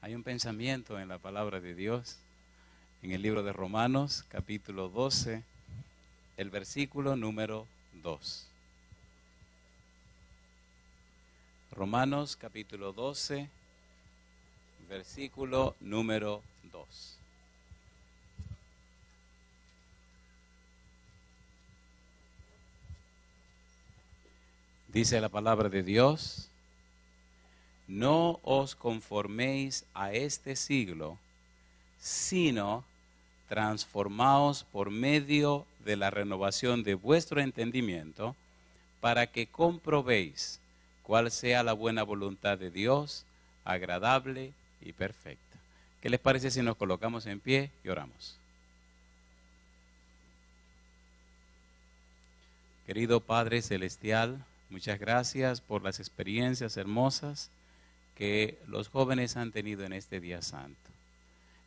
Hay un pensamiento en la palabra de Dios, en el libro de Romanos, capítulo 12, el versículo número 2. Romanos, capítulo 12, versículo número 2. Dice la palabra de Dios: no os conforméis a este siglo, sino transformaos por medio de la renovación de vuestro entendimiento, para que comprobéis cuál sea la buena voluntad de Dios, agradable y perfecta. ¿Qué les parece si nos colocamos en pie y oramos? Querido Padre Celestial, muchas gracias por las experiencias hermosas que los jóvenes han tenido en este día santo.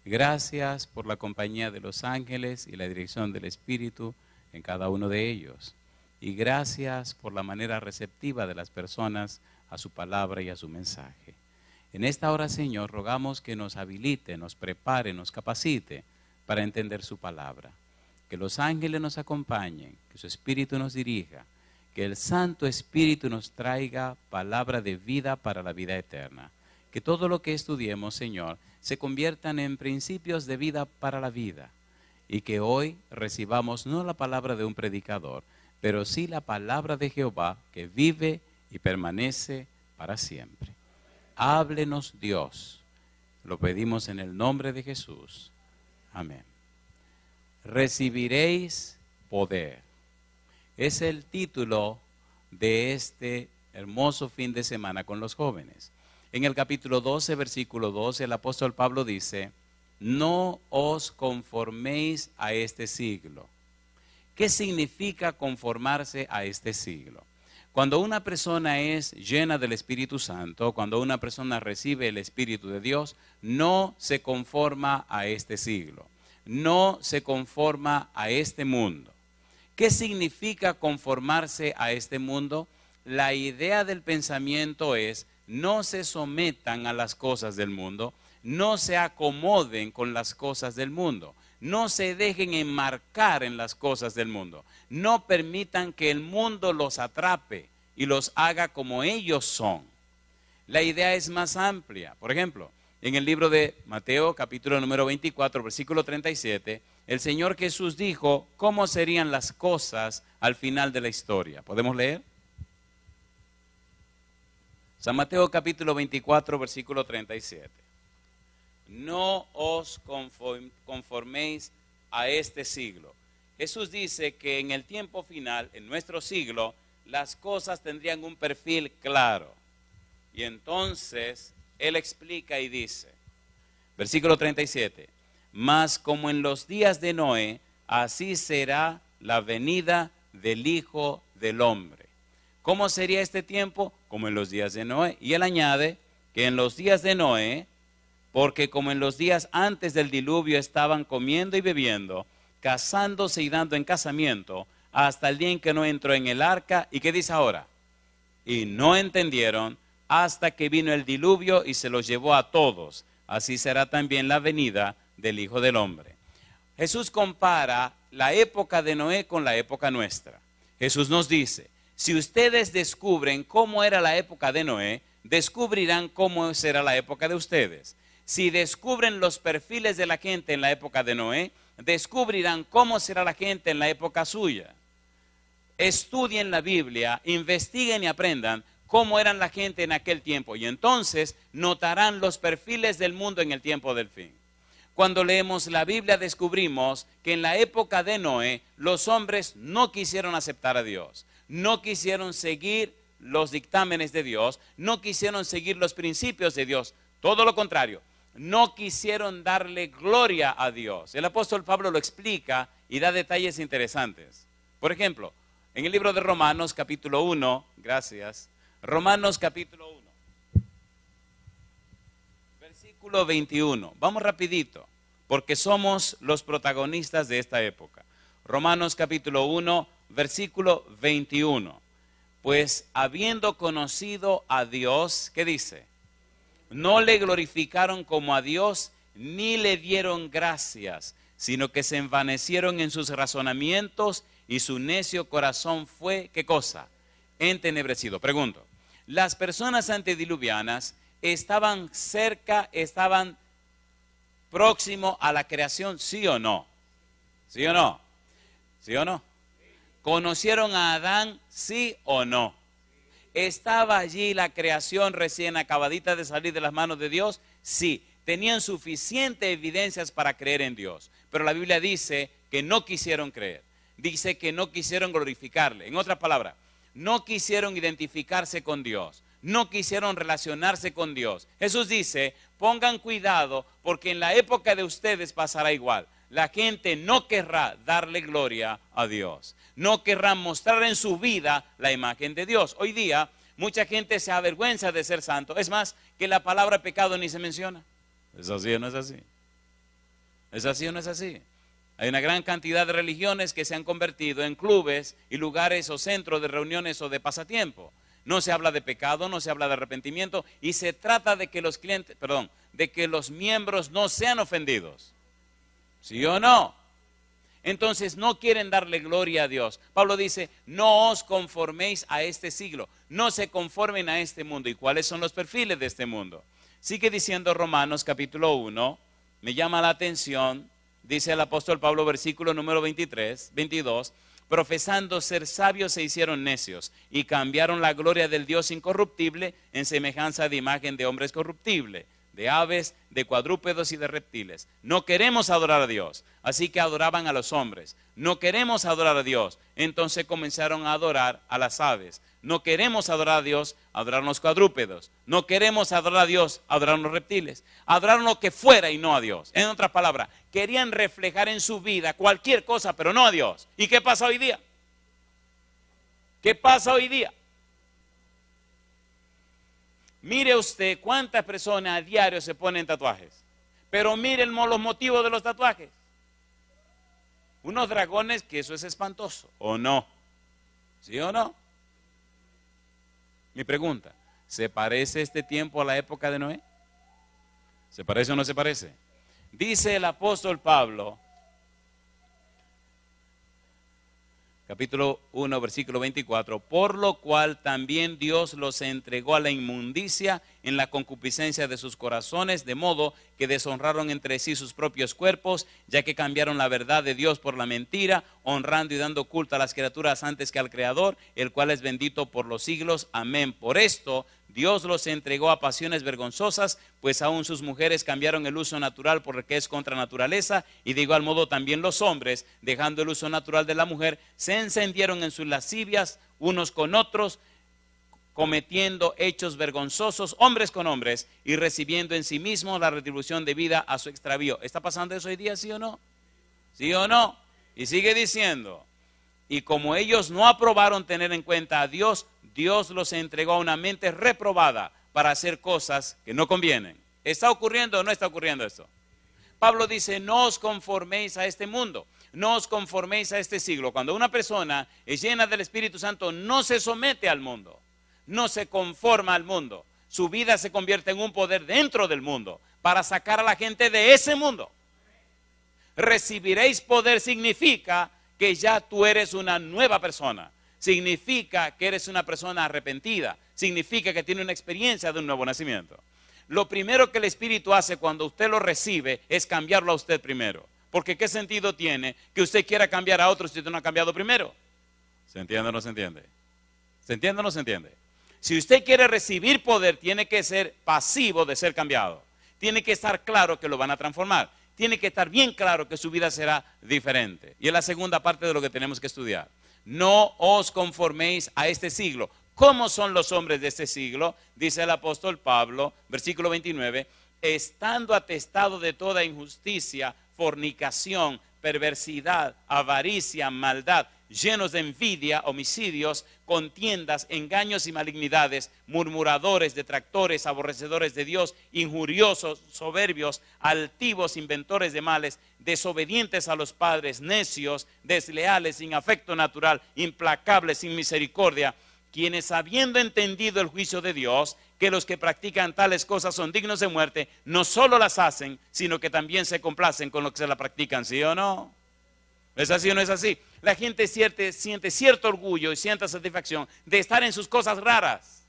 Gracias por la compañía de los ángeles y la dirección del Espíritu en cada uno de ellos. Y gracias por la manera receptiva de las personas a su palabra y a su mensaje. En esta hora, Señor, rogamos que nos habilite, nos prepare, nos capacite para entender su palabra. Que los ángeles nos acompañen, que su Espíritu nos dirija, que el Santo Espíritu nos traiga palabra de vida para la vida eterna. Que todo lo que estudiemos, Señor, se conviertan en principios de vida para la vida. Y que hoy recibamos no la palabra de un predicador, pero sí la palabra de Jehová que vive y permanece para siempre. Háblenos Dios. Lo pedimos en el nombre de Jesús. Amén. Recibiréis poder. Es el título de este hermoso fin de semana con los jóvenes. En el capítulo 12, versículo 12, el apóstol Pablo dice: no os conforméis a este siglo. ¿Qué significa conformarse a este siglo? Cuando una persona es llena del Espíritu Santo, cuando una persona recibe el Espíritu de Dios, no se conforma a este siglo, no se conforma a este mundo. ¿Qué significa conformarse a este mundo? La idea del pensamiento es: no se sometan a las cosas del mundo, no se acomoden con las cosas del mundo, no se dejen enmarcar en las cosas del mundo, no permitan que el mundo los atrape y los haga como ellos son. La idea es más amplia. Por ejemplo, en el libro de Mateo, capítulo número 24, versículo 37, el Señor Jesús dijo cómo serían las cosas al final de la historia. ¿Podemos leer? San Mateo capítulo 24, versículo 37. No os conforméis a este siglo. Jesús dice que en el tiempo final, en nuestro siglo, las cosas tendrían un perfil claro. Y entonces Él explica y dice, versículo 37, mas como en los días de Noé, así será la venida del Hijo del Hombre. ¿Cómo sería este tiempo? Como en los días de Noé. Y él añade que en los días de Noé, porque como en los días antes del diluvio estaban comiendo y bebiendo, casándose y dando en casamiento, hasta el día en que no entró en el arca. ¿Y qué dice ahora? Y no entendieron hasta que vino el diluvio y se los llevó a todos. Así será también la venida del Hijo del Hombre. Jesús compara la época de Noé con la época nuestra. Jesús nos dice: si ustedes descubren cómo era la época de Noé, descubrirán cómo será la época de ustedes. Si descubren los perfiles de la gente en la época de Noé, descubrirán cómo será la gente en la época suya. Estudien la Biblia, investiguen y aprendan cómo eran la gente en aquel tiempo, y entonces notarán los perfiles del mundo en el tiempo del fin. Cuando leemos la Biblia descubrimos que en la época de Noé los hombres no quisieron aceptar a Dios, no quisieron seguir los dictámenes de Dios, no quisieron seguir los principios de Dios, todo lo contrario, no quisieron darle gloria a Dios. El apóstol Pablo lo explica y da detalles interesantes. Por ejemplo, en el libro de Romanos capítulo 1, gracias, Romanos capítulo 1. Versículo 21, vamos rapidito, porque somos los protagonistas de esta época. Romanos capítulo 1, versículo 21. Pues habiendo conocido a Dios, ¿qué dice? No le glorificaron como a Dios, ni le dieron gracias, sino que se envanecieron en sus razonamientos y su necio corazón fue, ¿qué cosa? Entenebrecido. Pregunto, ¿las personas antediluvianas estaban cerca, estaban próximo a la creación, sí o no? ¿Sí o no? ¿Sí o no? ¿Conocieron a Adán, sí o no? ¿Estaba allí la creación recién acabadita de salir de las manos de Dios? Sí. Tenían suficientes evidencias para creer en Dios. Pero la Biblia dice que no quisieron creer. Dice que no quisieron glorificarle. En otras palabras, no quisieron identificarse con Dios. No quisieron relacionarse con Dios. Jesús dice, pongan cuidado porque en la época de ustedes pasará igual. La gente no querrá darle gloria a Dios. No querrán mostrar en su vida la imagen de Dios. Hoy día mucha gente se avergüenza de ser santo. Es más, que la palabra pecado ni se menciona. ¿Es así o no es así? ¿Es así o no es así? Hay una gran cantidad de religiones que se han convertido en clubes y lugares o centros de reuniones o de pasatiempo. No se habla de pecado, no se habla de arrepentimiento y se trata de que de que los miembros no sean ofendidos. ¿Sí o no? Entonces no quieren darle gloria a Dios. Pablo dice, no os conforméis a este siglo, no se conformen a este mundo. ¿Y cuáles son los perfiles de este mundo? Sigue diciendo Romanos capítulo 1, me llama la atención, dice el apóstol Pablo versículo número 22, profesando ser sabios se hicieron necios y cambiaron la gloria del Dios incorruptible en semejanza de imagen de hombres corruptibles, de aves, de cuadrúpedos y de reptiles. No queremos adorar a Dios, así que adoraban a los hombres. No queremos adorar a Dios, entonces comenzaron a adorar a las aves. No queremos adorar a Dios, adorar a los cuadrúpedos. No queremos adorar a Dios, adorar a los reptiles. Adorar lo que fuera y no a Dios. En otras palabras, querían reflejar en su vida cualquier cosa, pero no a Dios. ¿Y qué pasa hoy día? ¿Qué pasa hoy día? Mire usted cuántas personas a diario se ponen tatuajes. Pero miren los motivos de los tatuajes. Unos dragones, que eso es espantoso, ¿o no? ¿Sí o no? Mi pregunta, ¿se parece este tiempo a la época de Noé? ¿Se parece o no se parece? Dice el apóstol Pablo, capítulo 1, versículo 24, por lo cual también Dios los entregó a la inmundicia en la concupiscencia de sus corazones, de modo que deshonraron entre sí sus propios cuerpos, ya que cambiaron la verdad de Dios por la mentira, honrando y dando culto a las criaturas antes que al Creador, el cual es bendito por los siglos. Amén. Por esto Dios los entregó a pasiones vergonzosas, pues aún sus mujeres cambiaron el uso natural por el que es contra naturaleza, y de igual modo también los hombres, dejando el uso natural de la mujer, se encendieron en sus lascivias unos con otros, cometiendo hechos vergonzosos, hombres con hombres, y recibiendo en sí mismos la retribución debida a su extravío. ¿Está pasando eso hoy día, sí o no? ¿Sí o no? Y sigue diciendo, y como ellos no aprobaron tener en cuenta a Dios, Dios los entregó a una mente reprobada para hacer cosas que no convienen. ¿Está ocurriendo o no está ocurriendo esto? Pablo dice, no os conforméis a este mundo, no os conforméis a este siglo. Cuando una persona es llena del Espíritu Santo, no se somete al mundo, no se conforma al mundo. Su vida se convierte en un poder dentro del mundo para sacar a la gente de ese mundo. Recibiréis poder significa que ya tú eres una nueva persona. Significa que eres una persona arrepentida. Significa que tiene una experiencia de un nuevo nacimiento. Lo primero que el Espíritu hace cuando usted lo recibe es cambiarlo a usted primero. Porque ¿qué sentido tiene que usted quiera cambiar a otro si usted no ha cambiado primero? ¿Se entiende o no se entiende? ¿Se entiende o no se entiende? Si usted quiere recibir poder, tiene que ser pasivo de ser cambiado. Tiene que estar claro que lo van a transformar. Tiene que estar bien claro que su vida será diferente. Y es la segunda parte de lo que tenemos que estudiar. No os conforméis a este siglo. ¿Cómo son los hombres de este siglo? Dice el apóstol Pablo, versículo 29, estando atestado de toda injusticia, fornicación, perversidad, avaricia, maldad, llenos de envidia, homicidios, contiendas, engaños y malignidades, murmuradores, detractores, aborrecedores de Dios, injuriosos, soberbios, altivos, inventores de males, desobedientes a los padres, necios, desleales, sin afecto natural, implacables, sin misericordia, quienes habiendo entendido el juicio de Dios, que los que practican tales cosas son dignos de muerte, no solo las hacen, sino que también se complacen con lo que se la practican, ¿sí o no? ¿Es así o no es así? La gente siente cierto orgullo y cierta satisfacción de estar en sus cosas raras.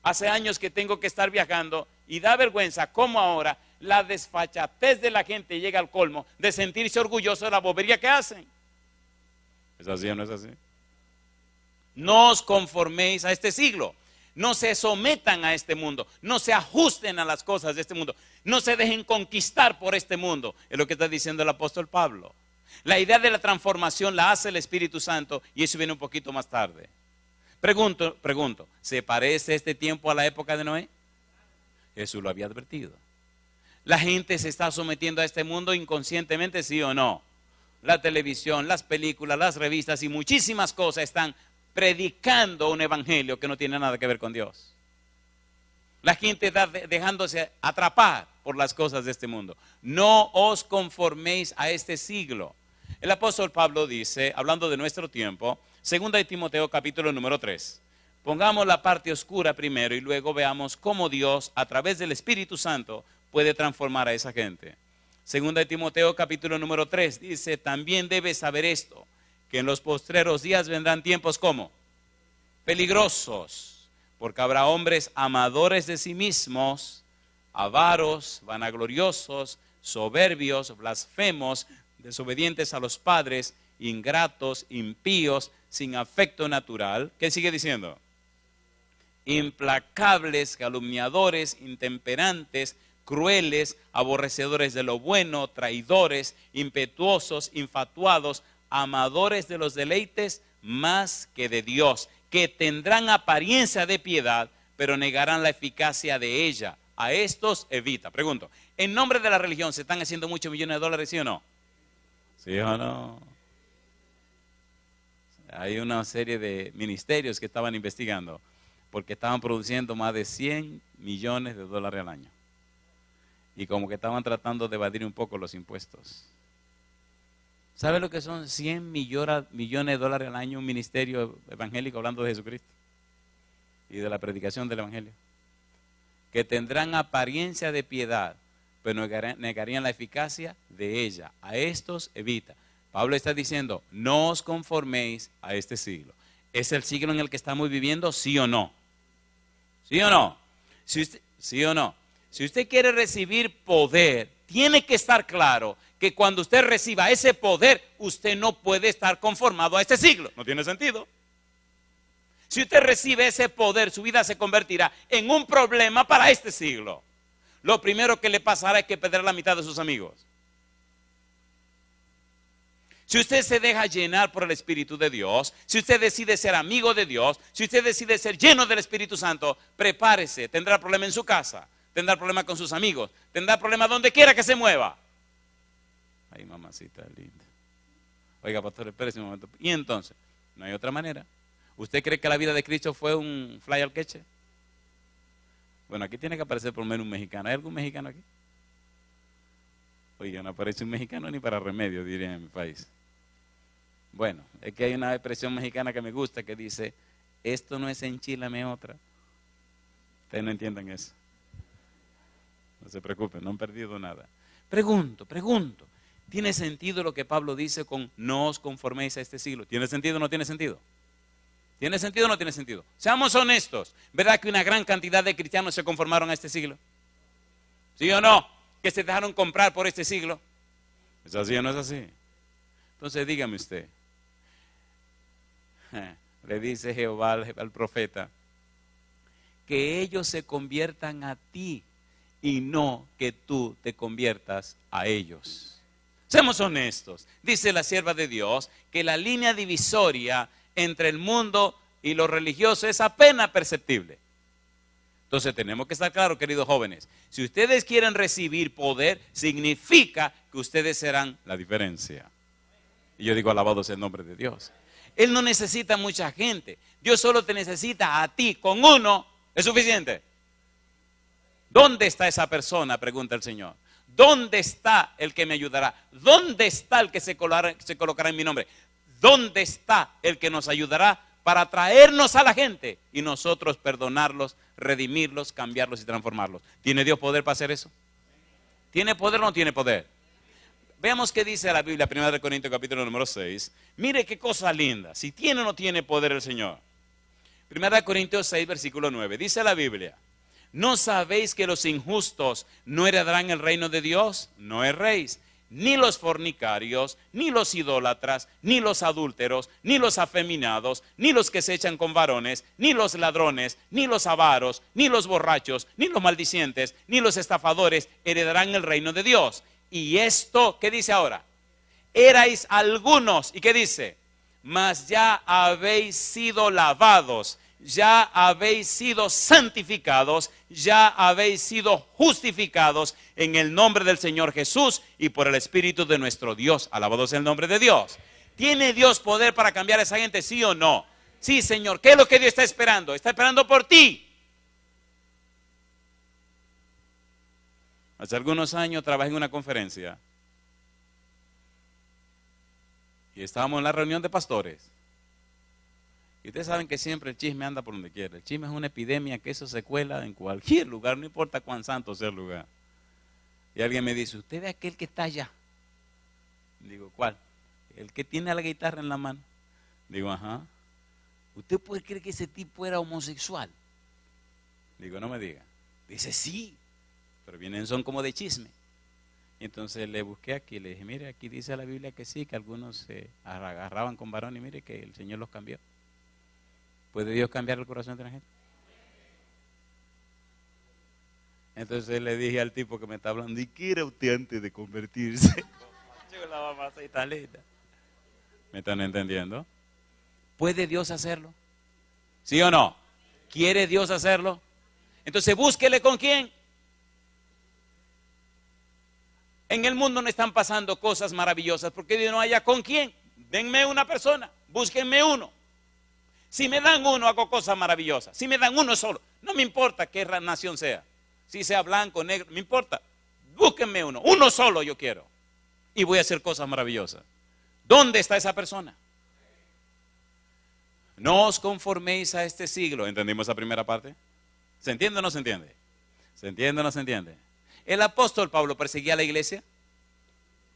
Hace años que tengo que estar viajando y da vergüenza cómo ahora la desfachatez de la gente llega al colmo de sentirse orgulloso de la bobería que hacen. ¿Es así o no es así? No os conforméis a este siglo. No se sometan a este mundo. No se ajusten a las cosas de este mundo. No se dejen conquistar por este mundo. Es lo que está diciendo el apóstol Pablo. La idea de la transformación la hace el Espíritu Santo y eso viene un poquito más tarde. Pregunto, ¿se parece este tiempo a la época de Noé? Jesús lo había advertido. ¿La gente se está sometiendo a este mundo inconscientemente, sí o no? La televisión, las películas, las revistas y muchísimas cosas están predicando un evangelio que no tiene nada que ver con Dios. La gente está dejándose atrapar por las cosas de este mundo. No os conforméis a este siglo. El apóstol Pablo dice, hablando de nuestro tiempo, 2 de Timoteo capítulo número 3. Pongamos la parte oscura primero y luego veamos cómo Dios, a través del Espíritu Santo, puede transformar a esa gente. 2 de Timoteo capítulo número 3 dice, también debes saber esto, que en los postreros días vendrán tiempos como peligrosos, porque habrá hombres amadores de sí mismos, avaros, vanagloriosos, soberbios, blasfemos, desobedientes a los padres, ingratos, impíos, sin afecto natural. ¿Qué sigue diciendo? Implacables, calumniadores, intemperantes, crueles, aborrecedores de lo bueno, traidores, impetuosos, infatuados, amadores de los deleites más que de Dios, que tendrán apariencia de piedad, pero negarán la eficacia de ella. A estos evita. Pregunto, ¿en nombre de la religión se están haciendo muchos millones de dólares, sí o no? ¿Sí o no? Hay una serie de ministerios que estaban investigando porque estaban produciendo más de 100 millones de dólares al año. Y como que estaban tratando de evadir un poco los impuestos. ¿Sabe lo que son 100 millones de dólares al año un ministerio evangélico hablando de Jesucristo y de la predicación del evangelio? Que tendrán apariencia de piedad, pero negarían la eficacia de ella. A estos evita. Pablo está diciendo, no os conforméis a este siglo. ¿Es el siglo en el que estamos viviendo? ¿Sí o no? ¿Sí o no? ¿Sí o no? Si usted quiere recibir poder, tiene que estar claro que cuando usted reciba ese poder, usted no puede estar conformado a este siglo. No tiene sentido. Si usted recibe ese poder, su vida se convertirá en un problema para este siglo. Lo primero que le pasará es que perderá la mitad de sus amigos. Si usted se deja llenar por el Espíritu de Dios, si usted decide ser amigo de Dios, si usted decide ser lleno del Espíritu Santo, prepárese, tendrá problema en su casa, tendrá problema con sus amigos, tendrá problema donde quiera que se mueva. Ay, mamacita linda. Oiga, pastor, espérese un momento. Y entonces, no hay otra manera. ¿Usted cree que la vida de Cristo fue un fly al queche? Bueno, aquí tiene que aparecer por lo menos un mexicano. ¿Hay algún mexicano aquí? Oiga, no aparece un mexicano ni para remedio, diría en mi país. Bueno, es que hay una expresión mexicana que me gusta que dice, esto no es enchilame otra. Ustedes no entiendan eso. No se preocupen, no han perdido nada. Pregunto. ¿Tiene sentido lo que Pablo dice con no os conforméis a este siglo? ¿Tiene sentido o no tiene sentido? ¿Tiene sentido o no tiene sentido? Seamos honestos. ¿Verdad que una gran cantidad de cristianos se conformaron a este siglo? ¿Sí o no? Que se dejaron comprar por este siglo. ¿Es así o no es así? Entonces dígame usted. Le dice Jehová al profeta, que ellos se conviertan a ti y no que tú te conviertas a ellos. Seamos honestos. Dice la sierva de Dios que la línea divisoria entre el mundo y lo religioso es apenas perceptible. Entonces tenemos que estar claros, queridos jóvenes. Si ustedes quieren recibir poder, significa que ustedes serán la diferencia. Y yo digo, alabado sea el nombre de Dios. Él no necesita mucha gente. Dios solo te necesita a ti. Con uno es suficiente. ¿Dónde está esa persona? Pregunta el Señor. ¿Dónde está el que me ayudará? ¿Dónde está el que se colocará en mi nombre? ¿Dónde está el que nos ayudará para traernos a la gente y nosotros perdonarlos, redimirlos, cambiarlos y transformarlos. ¿Tiene Dios poder para hacer eso? ¿Tiene poder o no tiene poder? Veamos qué dice la Biblia, 1 Corintios capítulo número 6. Mire qué cosa linda, si tiene o no tiene poder el Señor. 1 Corintios 6, versículo 9, dice la Biblia: ¿no sabéis que los injustos no heredarán el reino de Dios? No erréis. Ni los fornicarios, ni los idólatras, ni los adúlteros, ni los afeminados, ni los que se echan con varones, ni los ladrones, ni los avaros, ni los borrachos, ni los maldicientes, ni los estafadores heredarán el reino de Dios. Y esto, ¿qué dice ahora? Erais algunos, ¿y qué dice? Mas ya habéis sido lavados, ya habéis sido santificados, ya habéis sido justificados en el nombre del Señor Jesús y por el Espíritu de nuestro Dios. Alabado sea el nombre de Dios. ¿Tiene Dios poder para cambiar a esa gente, sí o no? Sí, Señor. ¿Qué es lo que Dios está esperando? Está esperando por ti. Hace algunos años trabajé en una conferencia y estábamos en la reunión de pastores. Y ustedes saben que siempre el chisme anda por donde quiera. El chisme es una epidemia que eso se cuela en cualquier lugar, no importa cuán santo sea el lugar. Y alguien me dice: ¿usted es aquel que está allá? Digo: ¿cuál? El que tiene la guitarra en la mano. Digo: ajá. ¿Usted puede creer que ese tipo era homosexual? Digo: no me diga. Dice: sí, pero vienen son como de chisme. Y entonces le busqué aquí, le dije: mire, aquí dice la Biblia que sí, que algunos se agarraban con varón y mire que el Señor los cambió. ¿Puede Dios cambiar el corazón de la gente? Entonces le dije al tipo que me está hablando: ¿y qué era usted antes de convertirse? ¿Me están entendiendo? ¿Puede Dios hacerlo? ¿Sí o no? ¿Quiere Dios hacerlo? Entonces búsquele con quién. En el mundo no están pasando cosas maravillosas porque Dios no haya con quién. Denme una persona, búsquenme uno. Si me dan uno, hago cosas maravillosas. Si me dan uno solo, no me importa qué nación sea. Si sea blanco, negro, me importa. Búsquenme uno solo yo quiero. Y voy a hacer cosas maravillosas. ¿Dónde está esa persona? No os conforméis a este siglo. ¿Entendimos esa primera parte? ¿Se entiende o no se entiende? ¿Se entiende o no se entiende? ¿El apóstol Pablo perseguía a la iglesia?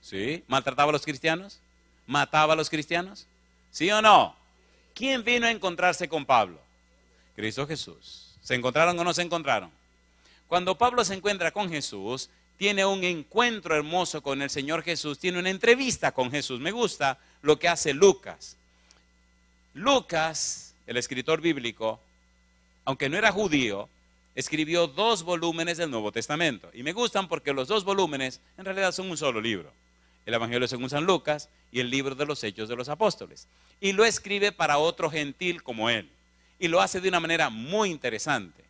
¿Sí? ¿Maltrataba a los cristianos? ¿Mataba a los cristianos? ¿Sí o no? ¿Quién vino a encontrarse con Pablo? Cristo Jesús. ¿Se encontraron o no se encontraron? Cuando Pablo se encuentra con Jesús, tiene un encuentro hermoso con el Señor Jesús, tiene una entrevista con Jesús. Me gusta lo que hace Lucas. Lucas, el escritor bíblico, aunque no era judío, escribió 2 volúmenes del Nuevo Testamento. Y me gustan porque los 2 volúmenes en realidad son un solo libro. El Evangelio según San Lucas y el libro de los Hechos de los Apóstoles. Y lo escribe para otro gentil como él. Y lo hace de una manera muy interesante.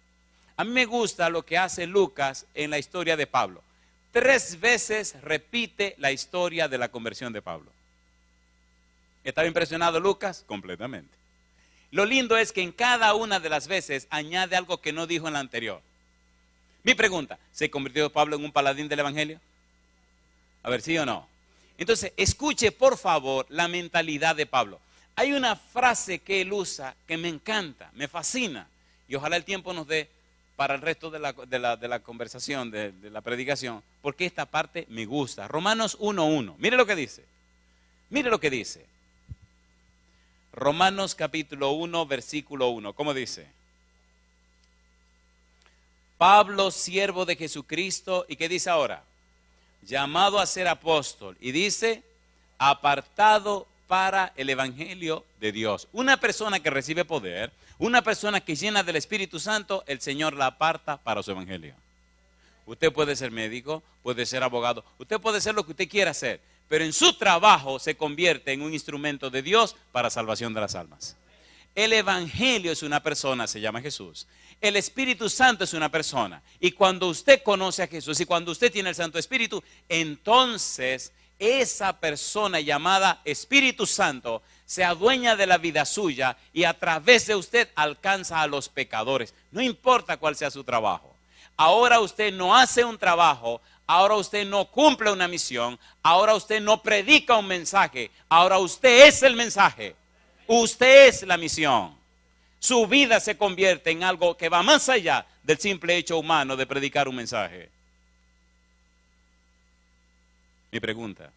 A mí me gusta lo que hace Lucas en la historia de Pablo. 3 veces repite la historia de la conversión de Pablo. ¿Estaba impresionado Lucas? Completamente. Lo lindo es que en cada una de las veces añade algo que no dijo en la anterior. Mi pregunta: ¿se convirtió Pablo en un paladín del Evangelio? A ver, ¿sí o no? Entonces, escuche por favor la mentalidad de Pablo. Hay una frase que él usa que me encanta, me fascina. Y ojalá el tiempo nos dé para el resto de la conversación, de la predicación, porque esta parte me gusta. Romanos 1:1. Mire lo que dice. Mire lo que dice. Romanos capítulo 1, versículo 1. ¿Cómo dice? Pablo, siervo de Jesucristo. ¿Y qué dice ahora? Llamado a ser apóstol. Y dice, apartado para el evangelio de Dios. Una persona que recibe poder, una persona que llena del Espíritu Santo, el Señor la aparta para su evangelio. Usted puede ser médico, puede ser abogado, usted puede ser lo que usted quiera hacer, pero en su trabajo se convierte en un instrumento de Dios para salvación de las almas. El evangelio es una persona, se llama Jesús. El Espíritu Santo es una persona. Y cuando usted conoce a Jesús y cuando usted tiene el Santo Espíritu, entonces esa persona llamada Espíritu Santo se adueña de la vida suya y a través de usted alcanza a los pecadores. No importa cuál sea su trabajo. Ahora usted no hace un trabajo, ahora usted no cumple una misión, ahora usted no predica un mensaje, ahora usted es el mensaje. Usted es la misión. Su vida se convierte en algo que va más allá del simple hecho humano de predicar un mensaje. Mi pregunta,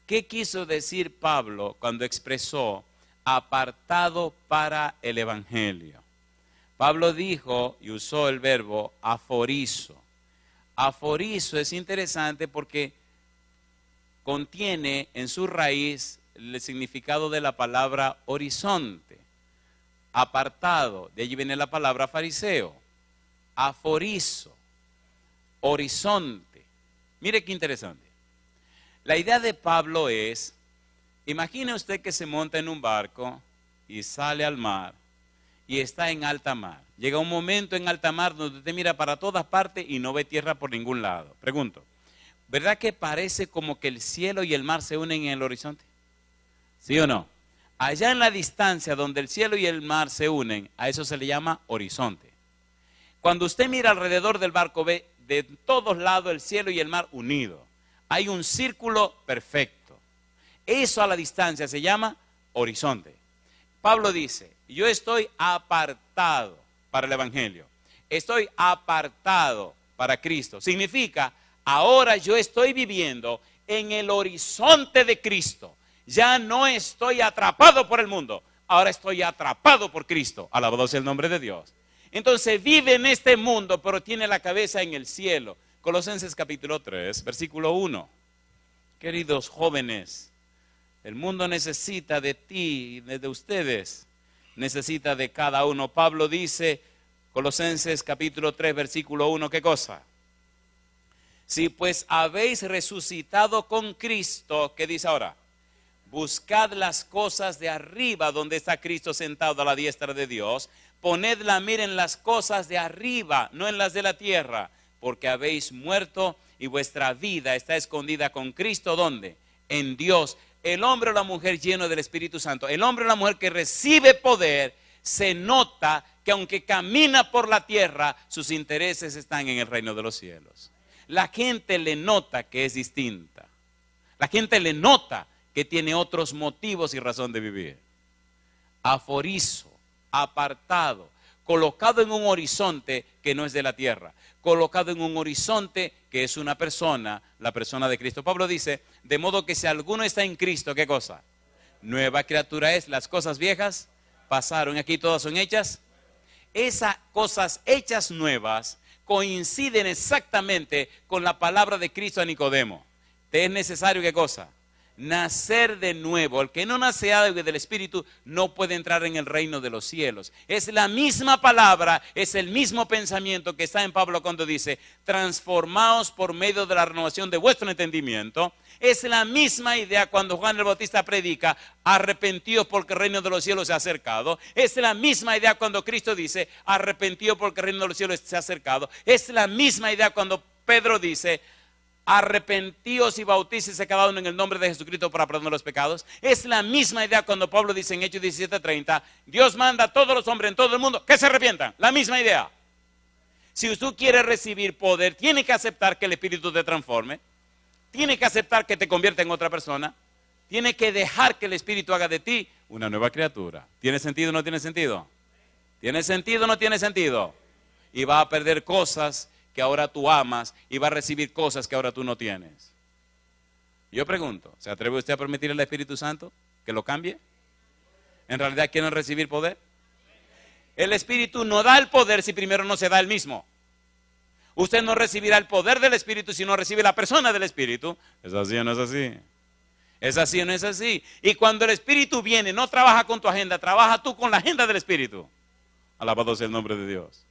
¿qué quiso decir Pablo cuando expresó apartado para el evangelio? Pablo dijo y usó el verbo aforizo. Aforizo es interesante porque contiene en su raíz el significado de la palabra horizonte, apartado, de allí viene la palabra fariseo, aforizo, horizonte. Mire qué interesante. La idea de Pablo es, imagine usted que se monta en un barco y sale al mar y está en alta mar. Llega un momento en alta mar donde usted mira para todas partes y no ve tierra por ningún lado. Pregunto, ¿verdad que parece como que el cielo y el mar se unen en el horizonte? ¿Sí o no? Allá en la distancia donde el cielo y el mar se unen, a eso se le llama horizonte. Cuando usted mira alrededor del barco, ve de todos lados el cielo y el mar unidos. Hay un círculo perfecto. Eso a la distancia se llama horizonte. Pablo dice, yo estoy apartado para el evangelio. Estoy apartado para Cristo. Significa, ahora yo estoy viviendo en el horizonte de Cristo. Ya no estoy atrapado por el mundo. Ahora estoy atrapado por Cristo. Alabado sea el nombre de Dios. Entonces vive en este mundo, pero tiene la cabeza en el cielo. Colosenses capítulo 3, versículo 1. Queridos jóvenes, el mundo necesita de ti y de ustedes. Necesita de cada uno. Pablo dice, Colosenses capítulo 3, versículo 1, ¿qué cosa? Si pues habéis resucitado con Cristo, ¿qué dice ahora? Buscad las cosas de arriba, donde está Cristo sentado a la diestra de Dios. Poned la mira en las cosas de arriba, no en las de la tierra, porque habéis muerto y vuestra vida está escondida con Cristo. ¿Dónde? En Dios. El hombre o la mujer lleno del Espíritu Santo, el hombre o la mujer que recibe poder, se nota que aunque camina por la tierra, sus intereses están en el reino de los cielos. La gente le nota que es distinta. La gente le nota que tiene otros motivos y razón de vivir. Aforizo, apartado, colocado en un horizonte que no es de la tierra, colocado en un horizonte que es una persona, la persona de Cristo. Pablo dice, de modo que si alguno está en Cristo, ¿qué cosa? Nueva criatura es, las cosas viejas pasaron, aquí todas son hechas. Esas cosas hechas nuevas coinciden exactamente con la palabra de Cristo a Nicodemo. ¿Te es necesario qué cosa? Nacer de nuevo. El que no nace del Espíritu no puede entrar en el reino de los cielos. Es la misma palabra, es el mismo pensamiento que está en Pablo cuando dice, transformaos por medio de la renovación de vuestro entendimiento. Es la misma idea cuando Juan el Bautista predica, arrepentíos porque el reino de los cielos se ha acercado. Es la misma idea cuando Cristo dice, arrepentíos porque el reino de los cielos se ha acercado. Es la misma idea cuando Pedro dice, arrepentíos y bautícese cada uno en el nombre de Jesucristo para perdonar los pecados. Es la misma idea cuando Pablo dice en Hechos 17:30, Dios manda a todos los hombres en todo el mundo que se arrepientan. La misma idea. Si usted quiere recibir poder, tiene que aceptar que el Espíritu te transforme, tiene que aceptar que te convierta en otra persona, tiene que dejar que el Espíritu haga de ti una nueva criatura. ¿Tiene sentido o no tiene sentido? ¿Tiene sentido o no tiene sentido? Y va a perder cosas que ahora tú amas y va a recibir cosas que ahora tú no tienes. Yo pregunto, ¿se atreve usted a permitir al Espíritu Santo que lo cambie? ¿En realidad quieren recibir poder? El Espíritu no da el poder si primero no se da el mismo. Usted no recibirá el poder del Espíritu si no recibe la persona del Espíritu. ¿Es así o no es así? ¿Es así o no es así? Y cuando el Espíritu viene, no trabaja con tu agenda, trabaja tú con la agenda del Espíritu. Alabado sea el nombre de Dios.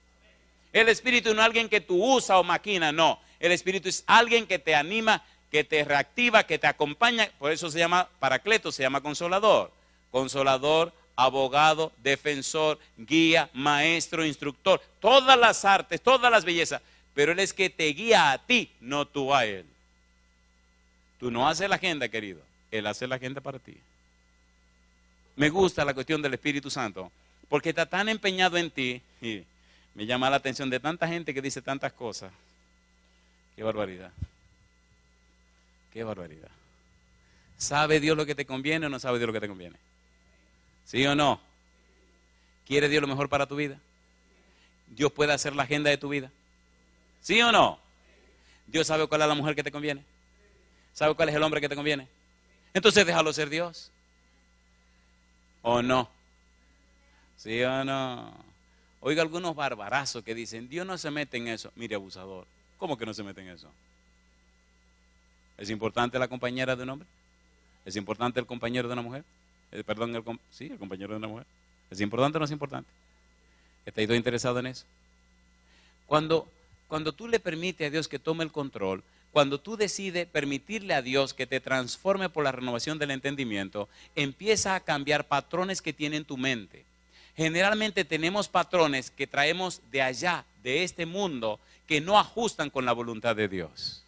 El Espíritu no es alguien que tú usas o maquina, no. El Espíritu es alguien que te anima, que te reactiva, que te acompaña. Por eso se llama Paracleto, se llama Consolador. Consolador, abogado, defensor, guía, maestro, instructor. Todas las artes, todas las bellezas. Pero Él es que te guía a ti, no tú a Él. Tú no haces la agenda, querido. Él hace la agenda para ti. Me gusta la cuestión del Espíritu Santo, porque está tan empeñado en ti. Y me llama la atención de tanta gente que dice tantas cosas. Qué barbaridad. Qué barbaridad. ¿Sabe Dios lo que te conviene o no sabe Dios lo que te conviene? ¿Sí o no? ¿Quiere Dios lo mejor para tu vida? ¿Dios puede hacer la agenda de tu vida? ¿Sí o no? ¿Dios sabe cuál es la mujer que te conviene? ¿Sabe cuál es el hombre que te conviene? Entonces déjalo ser Dios. ¿O no? ¿Sí o no? Oiga, algunos barbarazos que dicen, Dios no se mete en eso. Mire, abusador, ¿cómo que no se mete en eso? ¿Es importante la compañera de un hombre? ¿Es importante el compañero de una mujer? Perdón, el compañero de una mujer. ¿Es importante o no es importante? ¿Está Dios interesado en eso? Cuando tú le permites a Dios que tome el control, cuando tú decides permitirle a Dios que te transforme por la renovación del entendimiento, empieza a cambiar patrones que tiene en tu mente. Generalmente tenemos patrones que traemos de allá, de este mundo, que no ajustan con la voluntad de Dios.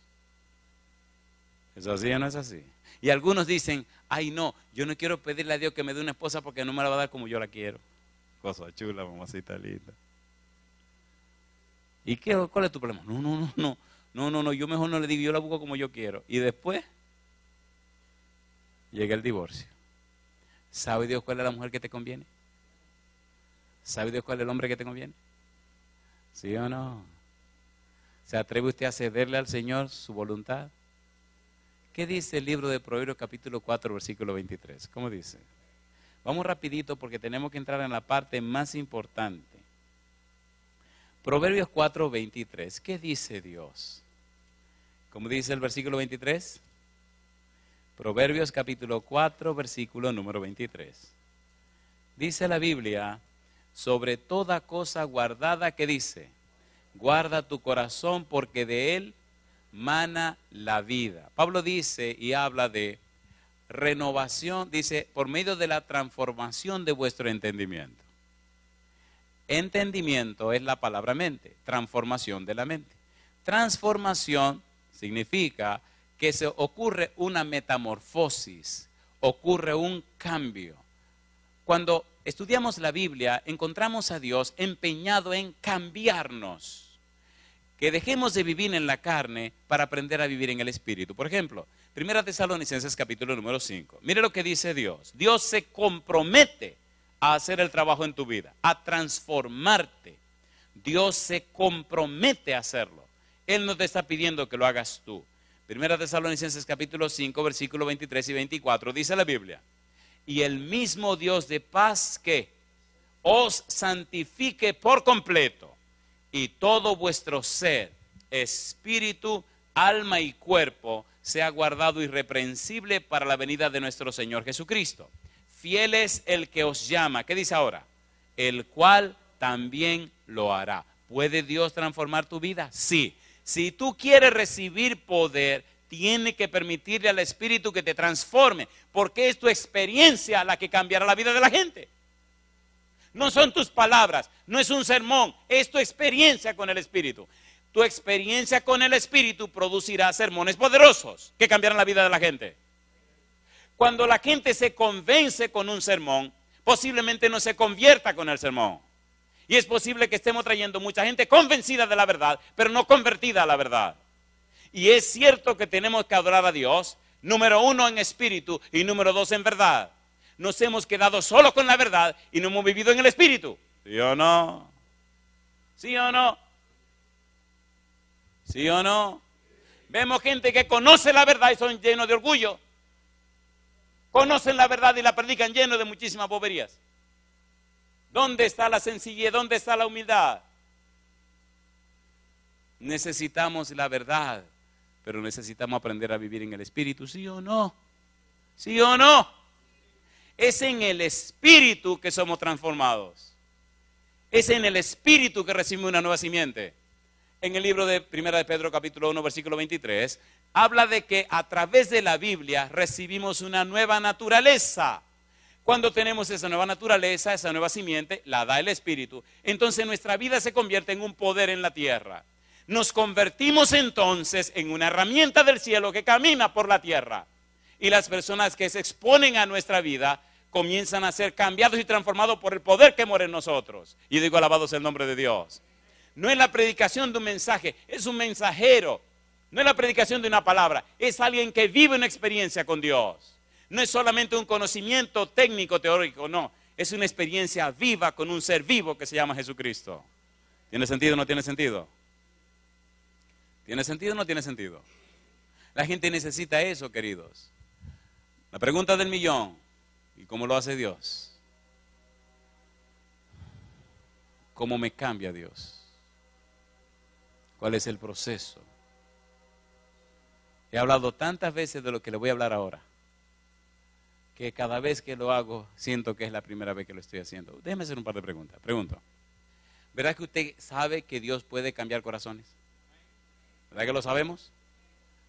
¿Es así o no es así? Y algunos dicen, ay no, yo no quiero pedirle a Dios que me dé una esposa porque no me la va a dar como yo la quiero. Cosa chula, mamacita linda. ¿Y cuál es tu problema? No, yo mejor no le digo, yo la busco como yo quiero. Y después llega el divorcio. ¿Sabe Dios cuál es la mujer que te conviene? ¿Sabe Dios cuál es el hombre que te conviene? ¿Sí o no? ¿Se atreve usted a cederle al Señor su voluntad? ¿Qué dice el libro de Proverbios capítulo 4, versículo 23? ¿Cómo dice? Vamos rapidito porque tenemos que entrar en la parte más importante. Proverbios 4, 23. ¿Qué dice Dios? ¿Cómo dice el versículo 23? Proverbios capítulo 4, versículo número 23. Dice la Biblia, sobre toda cosa guardada, ¿qué dice? Guarda tu corazón porque de él mana la vida. Pablo dice y habla de renovación, dice, por medio de la transformación de vuestro entendimiento. Entendimiento es la palabra mente, transformación de la mente. Transformación significa que se ocurre una metamorfosis, ocurre un cambio. Cuando estudiamos la Biblia, encontramos a Dios empeñado en cambiarnos. Que dejemos de vivir en la carne para aprender a vivir en el Espíritu. Por ejemplo, 1 Tesalonicenses capítulo número 5. Mire lo que dice Dios. Dios se compromete a hacer el trabajo en tu vida, a transformarte. Dios se compromete a hacerlo. Él no te está pidiendo que lo hagas tú. 1 Tesalonicenses capítulo 5, versículos 23 y 24, dice la Biblia. Y el mismo Dios de paz que os santifique por completo, y todo vuestro ser, espíritu, alma y cuerpo sea guardado irreprensible para la venida de nuestro Señor Jesucristo. Fiel es el que os llama. ¿Qué dice ahora? El cual también lo hará. ¿Puede Dios transformar tu vida? Sí. Si tú quieres recibir poder, tiene que permitirle al Espíritu que te transforme, porque es tu experiencia la que cambiará la vida de la gente. No son tus palabras, no es un sermón, es tu experiencia con el Espíritu. Tu experiencia con el Espíritu producirá sermones poderosos que cambiarán la vida de la gente. Cuando la gente se convence con un sermón, posiblemente no se convierta con el sermón. Y es posible que estemos trayendo mucha gente convencida de la verdad, pero no convertida a la verdad. Y es cierto que tenemos que adorar a Dios, número 1 en espíritu y número 2 en verdad. Nos hemos quedado solo con la verdad y no hemos vivido en el Espíritu. ¿Sí o no? ¿Sí o no? ¿Sí o no? Vemos gente que conoce la verdad y son llenos de orgullo. Conocen la verdad y la predican llenos de muchísimas boberías. ¿Dónde está la sencillez? ¿Dónde está la humildad? Necesitamos la verdad, pero necesitamos aprender a vivir en el Espíritu. ¿Sí o no? ¿Sí o no? Es en el Espíritu que somos transformados. Es en el Espíritu que recibimos una nueva simiente. En el libro de 1 de Pedro capítulo 1 versículo 23, habla de que a través de la Biblia recibimos una nueva naturaleza. Cuando tenemos esa nueva naturaleza, esa nueva simiente, la da el Espíritu. Entonces nuestra vida se convierte en un poder en la tierra. Nos convertimos entonces en una herramienta del cielo que camina por la tierra. Y las personas que se exponen a nuestra vida comienzan a ser cambiados y transformados por el poder que mora en nosotros. Y digo, alabado sea el nombre de Dios. No es la predicación de un mensaje, es un mensajero. No es la predicación de una palabra, es alguien que vive una experiencia con Dios. No es solamente un conocimiento técnico, teórico, no. es una experiencia viva con un ser vivo que se llama Jesucristo. ¿Tiene sentido o no tiene sentido? ¿Tiene sentido o no tiene sentido? La gente necesita eso, queridos. La pregunta del millón, ¿y cómo lo hace Dios? ¿Cómo me cambia Dios? ¿Cuál es el proceso? He hablado tantas veces de lo que le voy a hablar ahora, que cada vez que lo hago siento que es la primera vez que lo estoy haciendo. Déjeme hacer un par de preguntas. Pregunto, ¿verdad que usted sabe que Dios puede cambiar corazones? ¿Verdad que lo sabemos?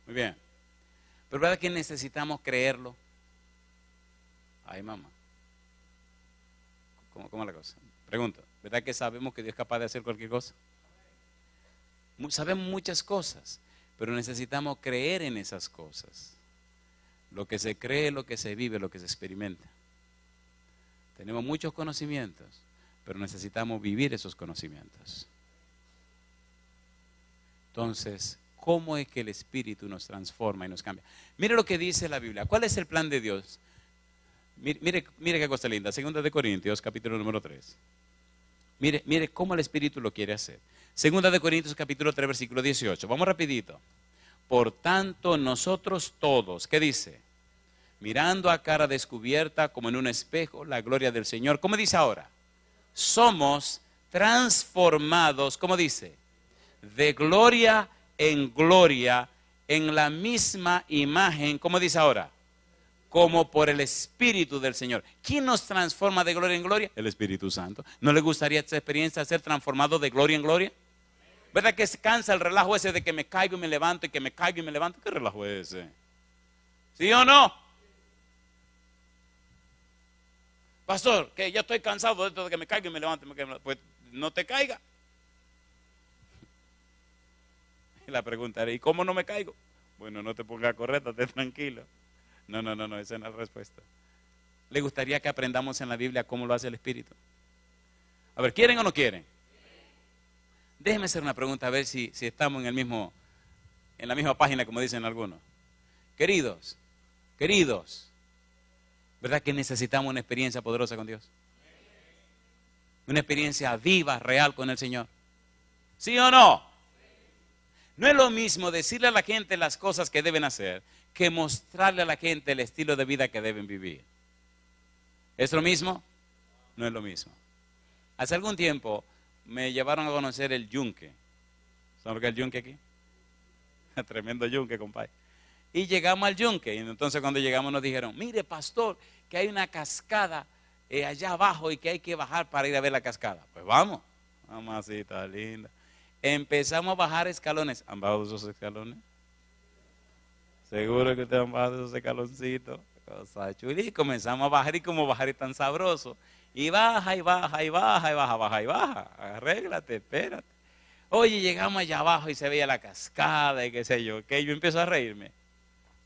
Muy bien. Pero ¿verdad que necesitamos creerlo? Ay, mamá. ¿Cómo es la cosa? Pregunto, ¿verdad que sabemos que Dios es capaz de hacer cualquier cosa? Sabemos muchas cosas, pero necesitamos creer en esas cosas. Lo que se cree, lo que se vive, lo que se experimenta. Tenemos muchos conocimientos, pero necesitamos vivir esos conocimientos. Entonces, ¿cómo es que el Espíritu nos transforma y nos cambia? Mire lo que dice la Biblia. ¿Cuál es el plan de Dios? Mire qué cosa linda. 2 Corintios, capítulo número 3. Mire cómo el Espíritu lo quiere hacer. 2 Corintios, capítulo 3, versículo 18. Vamos rapidito. Por tanto, nosotros todos, ¿qué dice? Mirando a cara descubierta como en un espejo la gloria del Señor. ¿Cómo dice ahora? Somos transformados, ¿cómo dice? De gloria en la misma imagen, ¿cómo dice ahora? Como por el Espíritu del Señor. ¿Quién nos transforma de gloria en gloria? El Espíritu Santo. ¿No le gustaría esta experiencia de ser transformado de gloria en gloria? ¿Verdad que se cansa el relajo ese de que me caigo y me levanto y que me caigo y me levanto? ¿Qué relajo es ese? ¿Sí o no? Pastor, que ya estoy cansado de esto de que me caigo y me levanto. Pues no te caiga. Y la pregunta era, ¿y cómo no me caigo? Bueno, no te pongas a correr, estate tranquilo. No, esa no es la respuesta. ¿Le gustaría que aprendamos en la Biblia cómo lo hace el Espíritu? A ver, ¿quieren o no quieren? Déjenme hacer una pregunta a ver si estamos en la misma página como dicen algunos. Queridos, ¿verdad que necesitamos una experiencia poderosa con Dios? Una experiencia viva, real con el Señor. ¿Sí o no? No es lo mismo decirle a la gente las cosas que deben hacer que mostrarle a la gente el estilo de vida que deben vivir. ¿Es lo mismo? No es lo mismo. Hace algún tiempo me llevaron a conocer el yunque. ¿Saben lo que es el yunque aquí? Tremendo yunque, compadre. Y llegamos al yunque. Y entonces cuando llegamos nos dijeron, mire pastor, que hay una cascada allá abajo y que hay que bajar para ir a ver la cascada. Pues vamos, mamacita linda. Empezamos a bajar escalones. ¿Han bajado esos escalones? Seguro que ustedes han bajado esos escaloncitos. Cosa chula. Y comenzamos a bajar y como bajar es tan sabroso. Y baja, y baja, y baja, y baja, baja, y baja. Arréglate, espérate. Oye, llegamos allá abajo y se veía la cascada y qué sé yo. Que yo empiezo a reírme.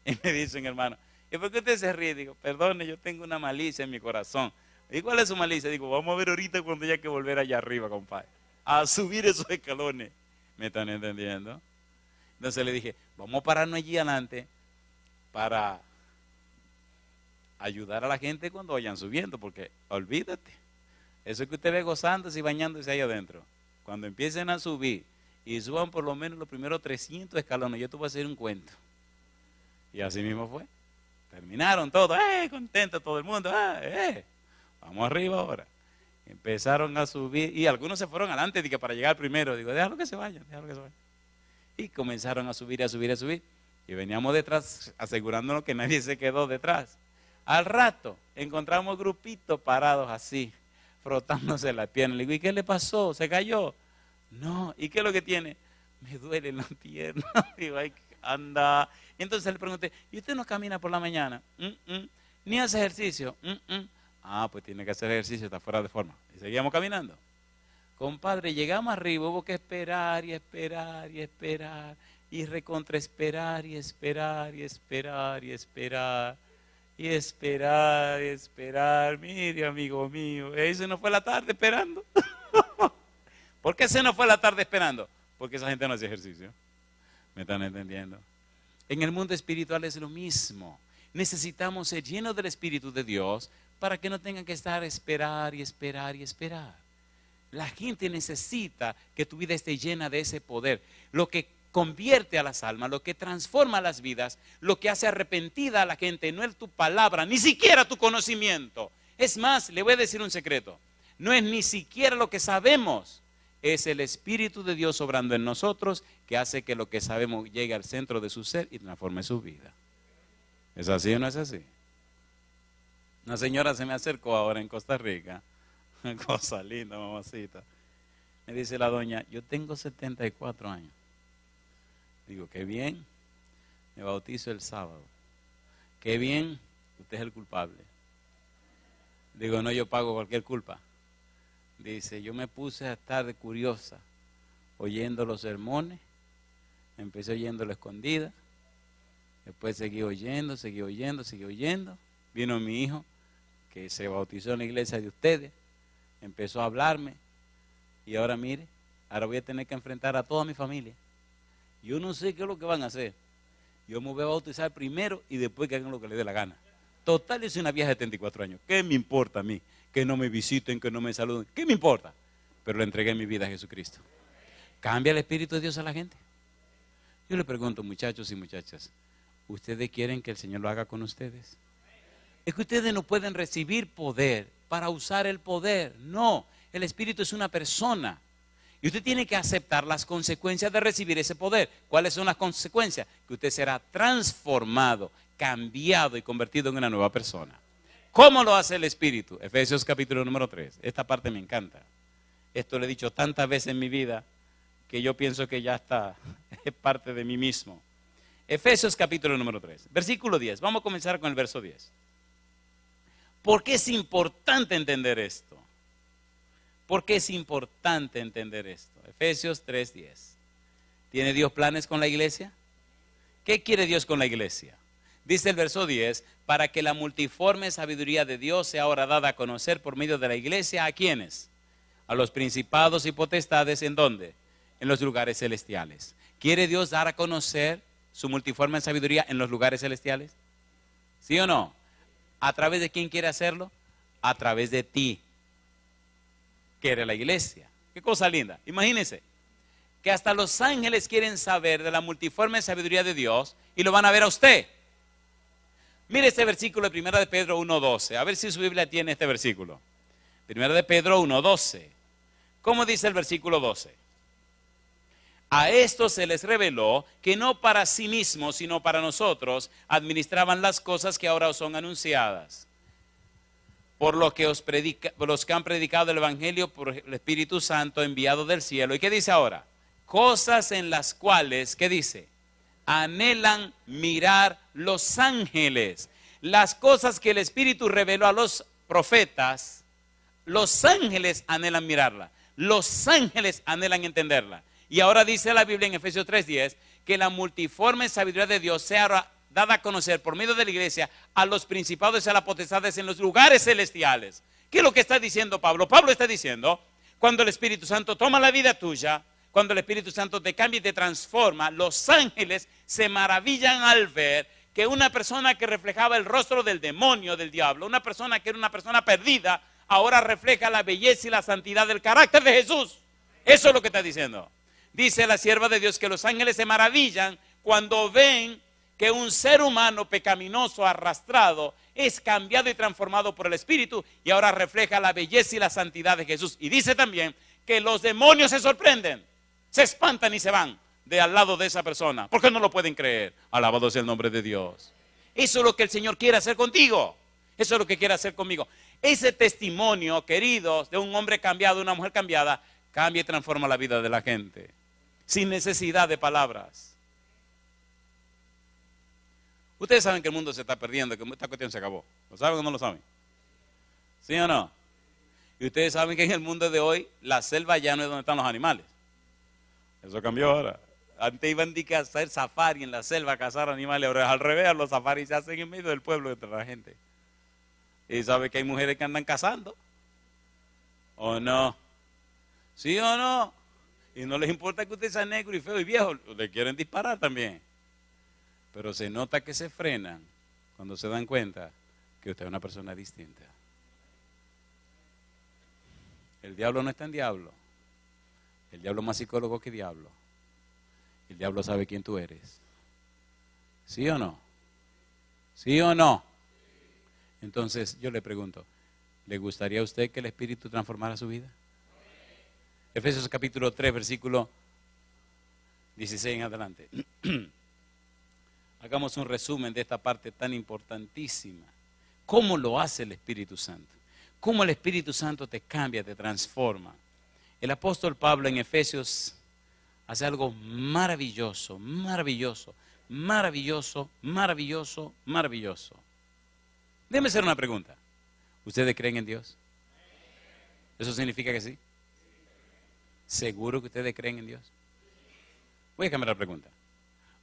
Y me dicen, hermano, ¿y por qué usted se ríe? Digo, perdone, yo tengo una malicia en mi corazón. ¿Y cuál es su malicia? Digo, vamos a ver ahorita cuando haya que volver allá arriba, compadre. A subir esos escalones. ¿Me están entendiendo? Entonces le dije, vamos a pararnos allí adelante para ayudar a la gente cuando vayan subiendo, porque olvídate, eso que usted ve gozándose y bañándose ahí adentro, cuando empiecen a subir y suban por lo menos los primeros 300 escalones, yo te voy a hacer un cuento. Y así mismo fue. Terminaron todos, contento todo el mundo, vamos arriba ahora. Empezaron a subir y algunos se fueron adelante para llegar primero. Digo, déjalo que se vayan. Y comenzaron a subir, a subir, a subir. Y veníamos detrás asegurándonos que nadie se quedó detrás. Al rato encontramos grupitos parados así, frotándose la pierna. Le digo, ¿y qué le pasó? ¿Se cayó? No, ¿y qué es lo que tiene? Me duele la pierna. Digo, ay, anda. Y entonces le pregunté, ¿y usted no camina por la mañana? ¿Ni hace ejercicio? Ah, pues tiene que hacer ejercicio, está fuera de forma. Y seguíamos caminando. Compadre, llegamos arriba, hubo que esperar y esperar y esperar. Y recontra esperar y esperar y esperar y esperar. Y esperar y esperar. Mire, amigo mío, se nos fue la tarde esperando. ¿Por qué se nos fue la tarde esperando? Porque esa gente no hace ejercicio. ¿Me están entendiendo? En el mundo espiritual es lo mismo. necesitamos ser llenos del Espíritu de Dios para que no tengan que estar esperar y esperar y esperar. La gente necesita que tu vida esté llena de ese poder. Lo que convierte a las almas, lo que transforma las vidas, lo que hace arrepentida a la gente, no es tu palabra, ni siquiera tu conocimiento. Es más, le voy a decir un secreto. No es ni siquiera lo que sabemos. Es el Espíritu de Dios obrando en nosotros que hace que lo que sabemos llegue al centro de su ser y transforme su vida. ¿Es así o no es así? Una señora se me acercó ahora en Costa Rica. Cosa linda, mamacita. Me dice la doña, yo tengo 74 años. Digo, qué bien, me bautizo el sábado. Qué bien, usted es el culpable. Digo, no, yo pago cualquier culpa. Dice, yo me puse a estar de curiosa, oyendo los sermones, empecé oyéndolo escondida, después seguí oyendo. Vino mi hijo, que se bautizó en la iglesia de ustedes, empezó a hablarme, y ahora mire, ahora voy a tener que enfrentar a toda mi familia. Yo no sé qué es lo que van a hacer. Yo me voy a bautizar primero y después que hagan lo que les dé la gana. Total, yo soy una vieja de 74 años. ¿Qué me importa a mí? Que no me visiten, que no me saluden. ¿Qué me importa? Pero le entregué mi vida a Jesucristo. ¿Cambia el Espíritu de Dios a la gente? Yo le pregunto, muchachos y muchachas, ¿ustedes quieren que el Señor lo haga con ustedes? Es que ustedes no pueden recibir poder para usar el poder. No, el Espíritu es una persona. Y usted tiene que aceptar las consecuencias de recibir ese poder. ¿Cuáles son las consecuencias? Que usted será transformado, cambiado y convertido en una nueva persona. ¿Cómo lo hace el Espíritu? Efesios capítulo número 3. Esta parte me encanta. Esto lo he dicho tantas veces en mi vida que yo pienso que ya está, es parte de mí mismo. Efesios capítulo número 3, versículo 10. Vamos a comenzar con el verso 10. ¿Por qué es importante entender esto? ¿Por qué es importante entender esto? Efesios 3:10. ¿Tiene Dios planes con la iglesia? ¿Qué quiere Dios con la iglesia? Dice el verso 10, para que la multiforme sabiduría de Dios sea ahora dada a conocer por medio de la iglesia, ¿a quiénes? A los principados y potestades, ¿en dónde? En los lugares celestiales. ¿Quiere Dios dar a conocer su multiforme sabiduría en los lugares celestiales? ¿Sí o no? ¿A través de quién quiere hacerlo? A través de ti, que eres la iglesia. Qué cosa linda. Imagínense que hasta los ángeles quieren saber de la multiforme sabiduría de Dios y lo van a ver a usted. Mire este versículo de 1 de Pedro 1:12. A ver si su Biblia tiene este versículo. 1 de Pedro 1:12. ¿Cómo dice el versículo 12? A estos se les reveló que no para sí mismos, sino para nosotros, administraban las cosas que ahora os son anunciadas. Por lo que los que han predicado el Evangelio por el Espíritu Santo enviado del cielo. ¿Y qué dice ahora? Cosas en las cuales, ¿qué dice? Anhelan mirar los ángeles. Las cosas que el Espíritu reveló a los profetas, los ángeles anhelan mirarla. Los ángeles anhelan entenderla. Y ahora dice la Biblia en Efesios 3:10 que la multiforme sabiduría de Dios sea dada a conocer por medio de la iglesia a los principados y a las potestades en los lugares celestiales. ¿Qué es lo que está diciendo Pablo? Pablo está diciendo, cuando el Espíritu Santo toma la vida tuya, cuando el Espíritu Santo te cambia y te transforma, los ángeles se maravillan al ver que una persona que reflejaba el rostro del demonio, del diablo, una persona que era una persona perdida, ahora refleja la belleza y la santidad del carácter de Jesús. Eso es lo que está diciendo. Dice la sierva de Dios que los ángeles se maravillan cuando ven que un ser humano pecaminoso, arrastrado, es cambiado y transformado por el Espíritu y ahora refleja la belleza y la santidad de Jesús. Y dice también que los demonios se sorprenden, se espantan y se van de al lado de esa persona, porque no lo pueden creer. Alabado sea el nombre de Dios. Eso es lo que el Señor quiere hacer contigo. Eso es lo que quiere hacer conmigo. Ese testimonio, queridos, de un hombre cambiado, de una mujer cambiada, cambia y transforma la vida de la gente, sin necesidad de palabras. Ustedes saben que el mundo se está perdiendo, que esta cuestión se acabó. ¿Lo saben o no lo saben? ¿Sí o no? Y ustedes saben que en el mundo de hoy la selva ya no es donde están los animales. Eso cambió ahora. Antes iban a hacer safari en la selva, a cazar animales. Ahora al revés, los safaris se hacen en medio del pueblo entre la gente. Y sabe que hay mujeres que andan cazando. ¿O no? ¿Sí o no? Y no les importa que usted sea negro y feo y viejo. Le quieren disparar también. Pero se nota que se frenan cuando se dan cuenta que usted es una persona distinta. El diablo no es tan diablo. El diablo es más psicólogo que diablo. El diablo sabe quién tú eres. ¿Sí o no? ¿Sí o no? Entonces yo le pregunto, ¿le gustaría a usted que el Espíritu transformara su vida? Efesios capítulo 3, versículo 16 en adelante. Hagamos un resumen de esta parte tan importantísima. ¿Cómo lo hace el Espíritu Santo? ¿Cómo el Espíritu Santo te cambia, te transforma? El apóstol Pablo en Efesios hace algo maravilloso, maravilloso, maravilloso, maravilloso, maravilloso. Déjeme hacer una pregunta. ¿Ustedes creen en Dios? ¿Eso significa que sí? ¿Seguro que ustedes creen en Dios? Voy a cambiar la pregunta.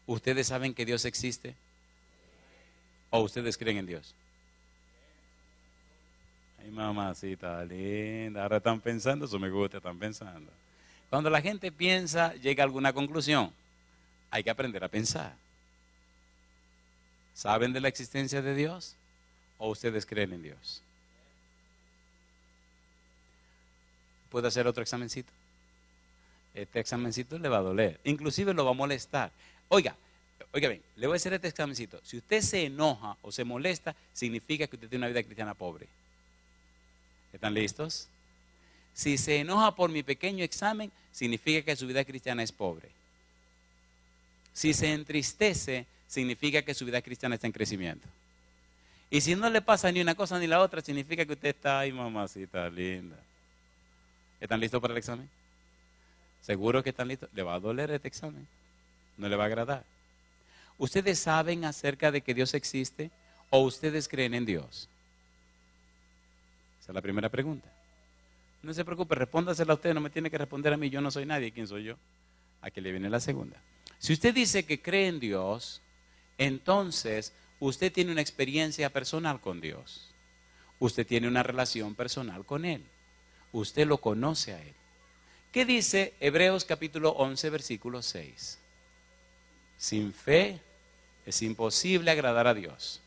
¿Ustedes saben que Dios existe? ¿O ustedes creen en Dios? Ay, mamacita linda, ahora están pensando, eso me gusta, están pensando. Cuando la gente piensa, llega a alguna conclusión. Hay que aprender a pensar. ¿Saben de la existencia de Dios? ¿O ustedes creen en Dios? ¿Puedo hacer otro examencito? Este examencito le va a doler, inclusive lo va a molestar. Oiga bien, le voy a hacer este examencito. Si usted se enoja o se molesta, significa que usted tiene una vida cristiana pobre. ¿Están listos? Si se enoja por mi pequeño examen, significa que su vida cristiana es pobre. Si se entristece, significa que su vida cristiana está en crecimiento. Y si no le pasa ni una cosa ni la otra, significa que usted está, ay mamacita linda. ¿Están listos para el examen? ¿Seguro que están listos? ¿Le va a doler este examen? ¿No le va a agradar? ¿Ustedes saben acerca de que Dios existe o ustedes creen en Dios? Esa es la primera pregunta. No se preocupe, respóndasela a usted, no me tiene que responder a mí, yo no soy nadie, ¿quién soy yo? Aquí le viene la segunda. Si usted dice que cree en Dios, entonces usted tiene una experiencia personal con Dios. Usted tiene una relación personal con Él. Usted lo conoce a Él. ¿Qué dice Hebreos capítulo 11, versículo 6? Sin fe es imposible agradar a Dios,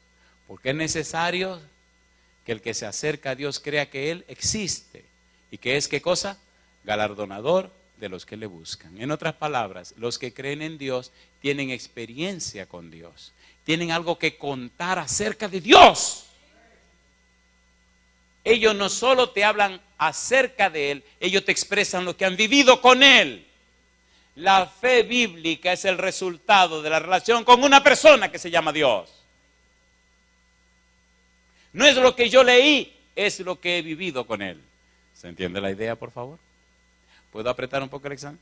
porque es necesario que el que se acerca a Dios crea que Él existe y que es, ¿qué cosa? Galardonador de los que le buscan. En otras palabras, los que creen en Dios tienen experiencia con Dios, tienen algo que contar acerca de Dios. Ellos no solo te hablan acerca de Él, ellos te expresan lo que han vivido con Él. La fe bíblica es el resultado de la relación con una persona que se llama Dios. No es lo que yo leí, es lo que he vivido con Él. ¿Se entiende la idea, por favor? ¿Puedo apretar un poco el examen?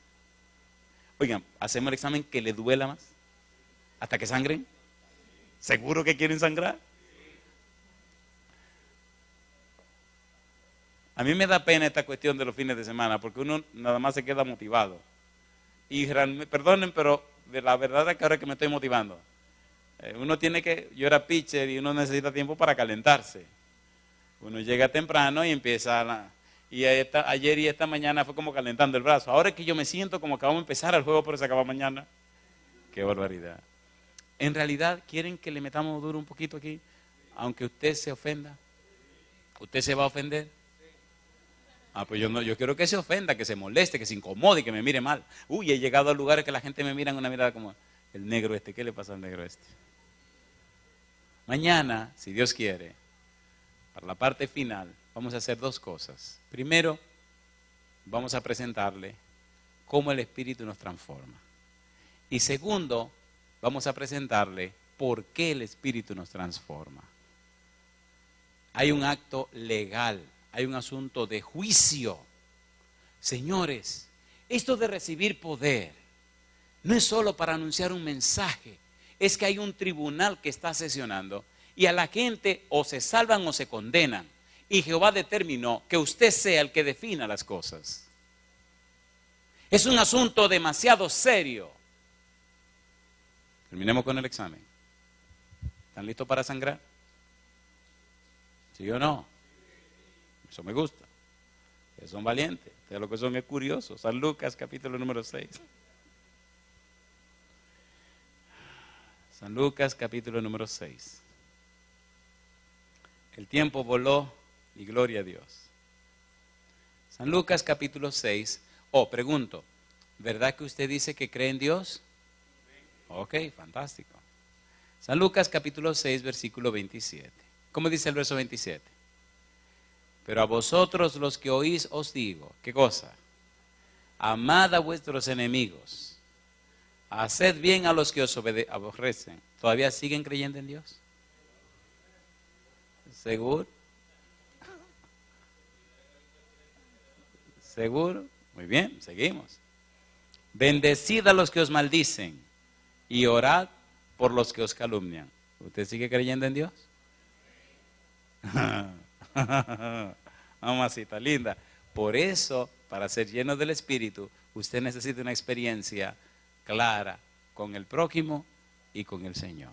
Oigan, hacemos el examen que le duela más, hasta que sangren. ¿Seguro que quieren sangrar? A mí me da pena esta cuestión de los fines de semana, porque uno nada más se queda motivado. Y perdonen, pero de la verdad es que ahora que me estoy motivando. Uno tiene que, yo era pitcher y uno necesita tiempo para calentarse. Uno llega temprano y empieza, ayer y esta mañana fue como calentando el brazo. Ahora es que yo me siento como que vamos a empezar el juego, pero se acaba mañana. Qué barbaridad. En realidad, ¿quieren que le metamos duro un poquito aquí? Aunque usted se ofenda. ¿Usted se va a ofender? Pues yo quiero que se ofenda, que se moleste, que se incomode y que me mire mal. Uy, he llegado a lugares que la gente me mira en una mirada como, el negro este, ¿qué le pasa al negro este? Mañana, si Dios quiere, para la parte final, vamos a hacer dos cosas. Primero, vamos a presentarle cómo el Espíritu nos transforma. Y segundo, vamos a presentarle por qué el Espíritu nos transforma. Hay un acto legal. Hay un asunto de juicio. Señores, esto de recibir poder no es solo para anunciar un mensaje, es que hay un tribunal que está sesionando y a la gente o se salvan o se condenan. Y Jehová determinó que usted sea el que defina las cosas. Es un asunto demasiado serio. Terminemos con el examen. ¿Están listos para sangrar? ¿Sí o no? Eso me gusta. Ustedes son valientes. Ustedes lo que son es curiosos. San Lucas capítulo número 6. San Lucas capítulo número 6. El tiempo voló y gloria a Dios. San Lucas capítulo 6. Pregunto, ¿verdad que usted dice que cree en Dios? Ok, fantástico. San Lucas capítulo 6, versículo 27. ¿Cómo dice el verso 27? Pero a vosotros los que oís os digo, ¿qué cosa? Amad a vuestros enemigos, haced bien a los que os aborrecen. ¿Todavía siguen creyendo en Dios? ¿Seguro? ¿Seguro? Muy bien, seguimos. Bendecid a los que os maldicen y orad por los que os calumnian. ¿Usted sigue creyendo en Dios? Mamacita linda. Por eso, para ser lleno del Espíritu, usted necesita una experiencia clara con el prójimo y con el Señor.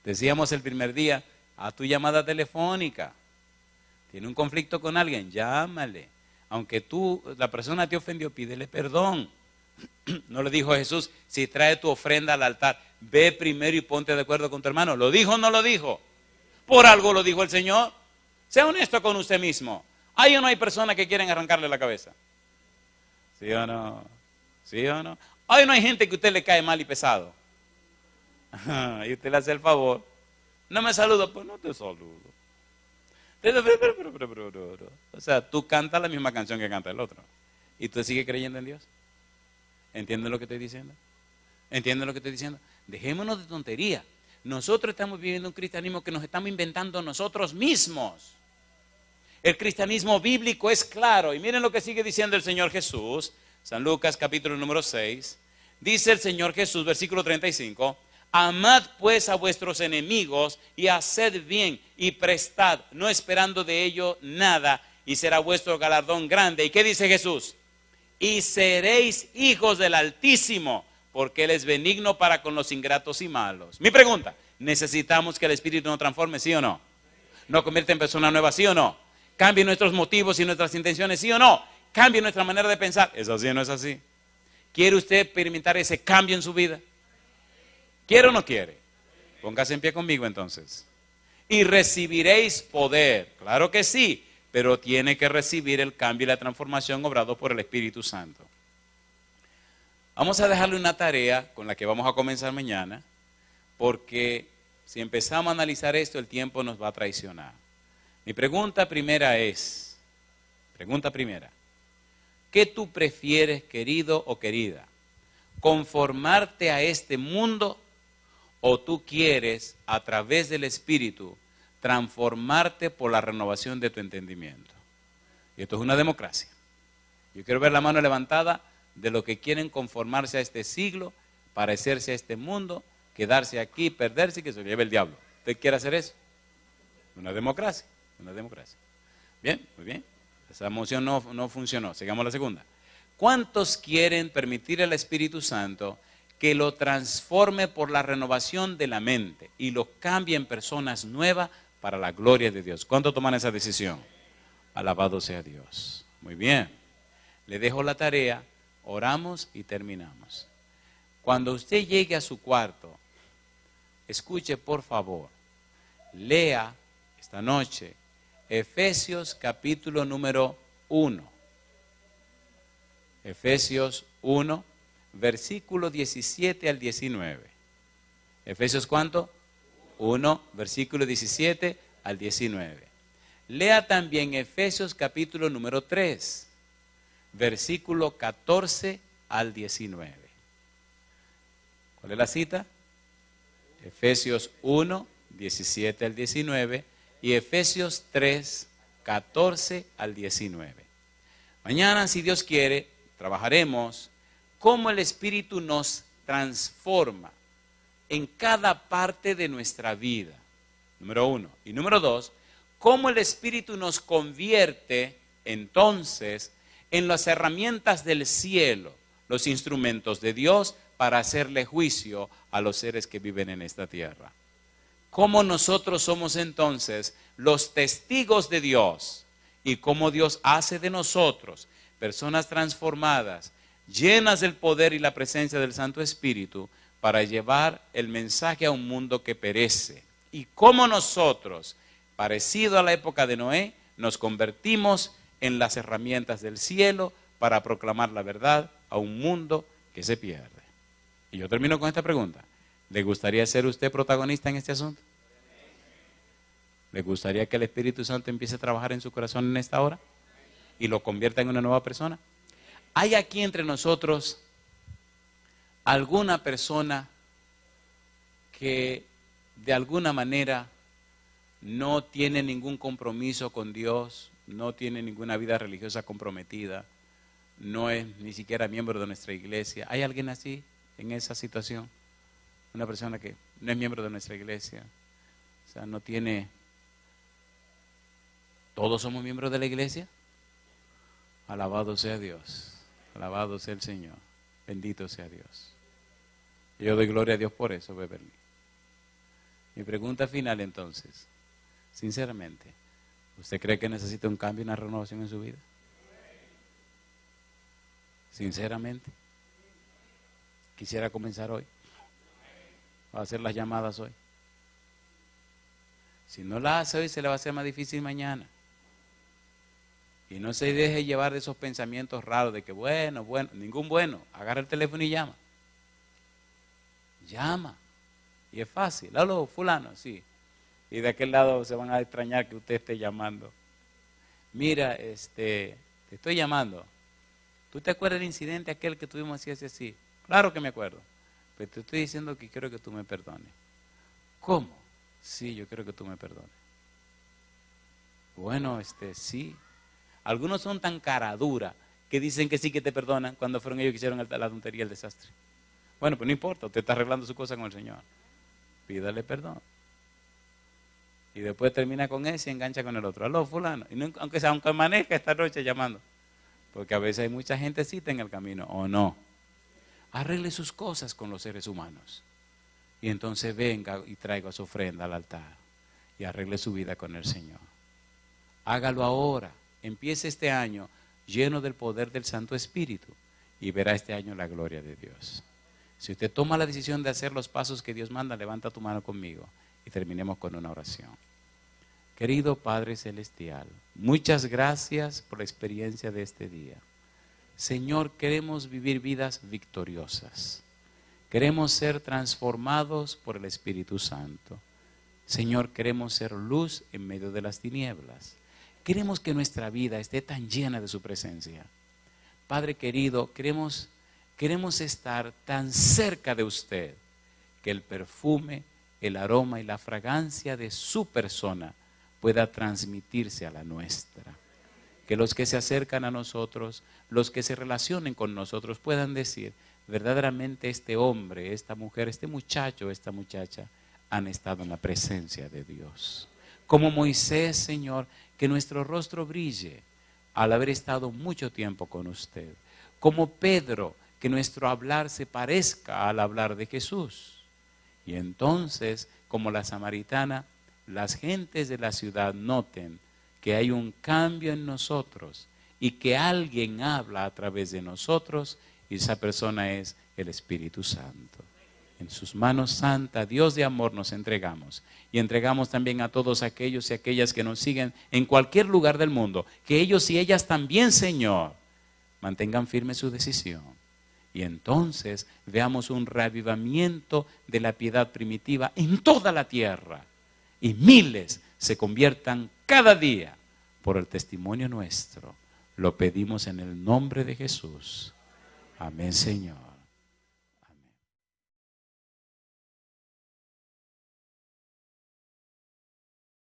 Decíamos el primer día, a tu llamada telefónica. Tiene un conflicto con alguien, llámale. Aunque la persona te ofendió, pídele perdón. No le dijo Jesús, si trae tu ofrenda al altar, ve primero y ponte de acuerdo con tu hermano. ¿Lo dijo o no lo dijo? Por algo lo dijo el Señor. Sea honesto con usted mismo. ¿Hay o no hay personas que quieren arrancarle la cabeza? ¿Sí o no? ¿Sí o no? ¿Hay o no hay gente que a usted le cae mal y pesado? Y usted le hace el favor. No me saluda, pues no te saludo. Pero. O sea, tú cantas la misma canción que canta el otro. ¿Y tú sigues creyendo en Dios? ¿Entienden lo que estoy diciendo? ¿Entienden lo que estoy diciendo? Dejémonos de tontería. Nosotros estamos viviendo un cristianismo que nos estamos inventando nosotros mismos. El cristianismo bíblico es claro. Y miren lo que sigue diciendo el Señor Jesús. San Lucas capítulo número 6. Dice el Señor Jesús, versículo 35. Amad pues a vuestros enemigos y haced bien y prestad, no esperando de ello nada, y será vuestro galardón grande. ¿Y qué dice Jesús? Y seréis hijos del Altísimo, porque Él es benigno para con los ingratos y malos. Mi pregunta, ¿necesitamos que el Espíritu nos transforme, sí o no? ¿Nos convierte en persona nueva, sí o no? ¿Cambie nuestros motivos y nuestras intenciones, sí o no? ¿Cambie nuestra manera de pensar? ¿Es así o no es así? ¿Quiere usted experimentar ese cambio en su vida? ¿Quiere o no quiere? Póngase en pie conmigo entonces. Y recibiréis poder. Claro que sí, pero tiene que recibir el cambio y la transformación obrado por el Espíritu Santo. Vamos a dejarle una tarea con la que vamos a comenzar mañana, porque si empezamos a analizar esto, el tiempo nos va a traicionar. Mi pregunta primera es, ¿qué tú prefieres, querido o querida? ¿Conformarte a este mundo o tú quieres, a través del Espíritu, transformarte por la renovación de tu entendimiento? Y esto es una democracia. Yo quiero ver la mano levantada de los que quieren conformarse a este siglo, parecerse a este mundo, quedarse aquí, perderse y que se lo lleve el diablo. ¿Usted quiere hacer eso? Una democracia, una democracia. Bien, muy bien. Esa moción no funcionó. Sigamos la segunda. ¿Cuántos quieren permitir al Espíritu Santo que lo transforme por la renovación de la mente y lo cambie en personas nuevas para la gloria de Dios? ¿Cuántos toman esa decisión? Alabado sea Dios. Muy bien. Le dejo la tarea, oramos y terminamos. Cuando usted llegue a su cuarto, escuche por favor, lea esta noche Efesios capítulo número 1. Efesios 1, versículo 17 al 19. ¿Efesios cuánto? 1, versículo 17 al 19. Lea también Efesios capítulo número 3, versículo 14 al 19. ¿Cuál es la cita? Efesios 1, 17 al 19 y Efesios 3, 14 al 19. Mañana, si Dios quiere, trabajaremos cómo el Espíritu nos transforma en cada parte de nuestra vida. Número 1. Y número 2, cómo el Espíritu nos convierte entonces en las herramientas del cielo, los instrumentos de Dios para hacerle juicio a los seres que viven en esta tierra. Cómo nosotros somos entonces los testigos de Dios y cómo Dios hace de nosotros personas transformadas, llenas del poder y la presencia del Santo Espíritu para llevar el mensaje a un mundo que perece. Y cómo nosotros parecido a la época de Noé, nos convertimos en las herramientas del cielo para proclamar la verdad a un mundo que se pierde. Y yo termino con esta pregunta. ¿Le gustaría ser usted protagonista en este asunto? ¿Le gustaría que el Espíritu Santo empiece a trabajar en su corazón en esta hora y lo convierta en una nueva persona? ¿Hay aquí entre nosotros alguna persona que de alguna manera no tiene ningún compromiso con Dios, no tiene ninguna vida religiosa comprometida, no es ni siquiera miembro de nuestra iglesia? ¿Hay alguien así en esa situación? Una persona que no es miembro de nuestra iglesia, o sea, no tiene... ¿Todos somos miembros de la iglesia? Alabado sea Dios, alabado sea el Señor, bendito sea Dios. Yo doy gloria a Dios por eso, Beverly. Mi pregunta final entonces, sinceramente, ¿usted cree que necesita un cambio y una renovación en su vida? Sinceramente, quisiera comenzar hoy, a hacer las llamadas hoy. Si no la hace hoy, se le va a hacer más difícil mañana. Y no se deje llevar de esos pensamientos raros de que bueno, ningún bueno. Agarra el teléfono y llama. Llama. Y es fácil. Aló, fulano, sí. Y de aquel lado se van a extrañar que usted esté llamando. Mira, te estoy llamando. ¿Tú te acuerdas del incidente aquel que tuvimos así? Claro que me acuerdo. Pero te estoy diciendo que quiero que tú me perdones. ¿Cómo? Sí, yo quiero que tú me perdones. Bueno, sí. Algunos son tan cara dura que dicen que sí que te perdonan cuando fueron ellos que hicieron la tontería, el desastre. Bueno, pues no importa, usted está arreglando su cosa con el Señor. Pídale perdón. Y después termina con ese y engancha con el otro. Aló, fulano. Y no, aunque amanezca esta noche llamando. Porque a veces hay mucha gentecita en el camino, ¿o no? Arregle sus cosas con los seres humanos. Y entonces venga y traiga su ofrenda al altar. Y arregle su vida con el Señor. Hágalo ahora. Empiece este año lleno del poder del Santo Espíritu. Y verá este año la gloria de Dios. Si usted toma la decisión de hacer los pasos que Dios manda, levanta tu mano conmigo. Y terminemos con una oración. Querido Padre Celestial, muchas gracias por la experiencia de este día. Señor, queremos vivir vidas victoriosas. Queremos ser transformados por el Espíritu Santo. Señor, queremos ser luz en medio de las tinieblas. Queremos que nuestra vida esté tan llena de su presencia. Padre querido, queremos estar tan cerca de usted que el perfume, el aroma y la fragancia de su persona pueda transmitirse a la nuestra. Que los que se acercan a nosotros, los que se relacionen con nosotros puedan decir, verdaderamente este hombre, esta mujer, este muchacho, esta muchacha han estado en la presencia de Dios. Como Moisés, Señor, que nuestro rostro brille al haber estado mucho tiempo con usted. Como Pedro, que nuestro hablar se parezca al hablar de Jesús. Y entonces, como la samaritana, las gentes de la ciudad noten que hay un cambio en nosotros y que alguien habla a través de nosotros y esa persona es el Espíritu Santo. En sus manos santas, Dios de amor, nos entregamos y entregamos también a todos aquellos y aquellas que nos siguen en cualquier lugar del mundo, que ellos y ellas también, Señor, mantengan firme su decisión. Y entonces veamos un reavivamiento de la piedad primitiva en toda la tierra. Y miles se conviertan cada día por el testimonio nuestro. Lo pedimos en el nombre de Jesús. Amén, Señor.